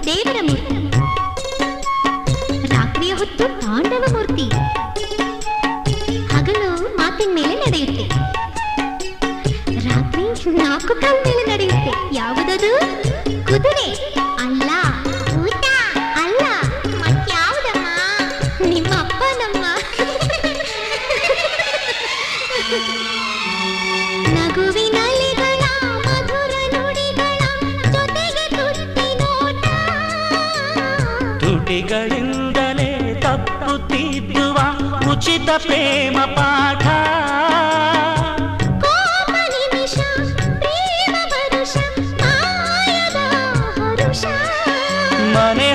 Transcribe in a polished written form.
ದೇವರ ಮೂರ್ತಿ, ರಾತ್ರಿಯ ಹೊತ್ತು ತಾಂಡವ ಮೂರ್ತಿ, ಹಗಲು ಮಾತಿನ ಮೇಲೆ ನಡೆಯುತ್ತೆ, ರಾತ್ರಿ 4 ಕಾಲ ಮೇಲೆ ನಡೆಯುತ್ತೆ. ಯಾವುದದು? ಕುದುರೆ ಅಲ್ಲ, ಊಟ ಅಲ್ಲ, ಮತ್ಯಾವುದಮ್ಮ? ನಿಮ್ಮ ಅಪ್ಪ ನಮ್ಮ. ನಗುವಿನಲಿಗಳ ಮಧುರ ನುಡಿಗಳ ಜೊತೆಗೆ ತುಟ್ಟಿ ನೋಟ, ತುಟಿಗಳಿಂದಲೇ ತಪ್ಪುತ್ತಿದ್ದುವ ಉಚಿತ ಪ್ರೇಮ ಪಾಠ, ಕೋಪ ನಿಮಿಷ ಪ್ರೇಮ ವರುಷ ಮಾಯದ ಹರುಷ. ಮನೆ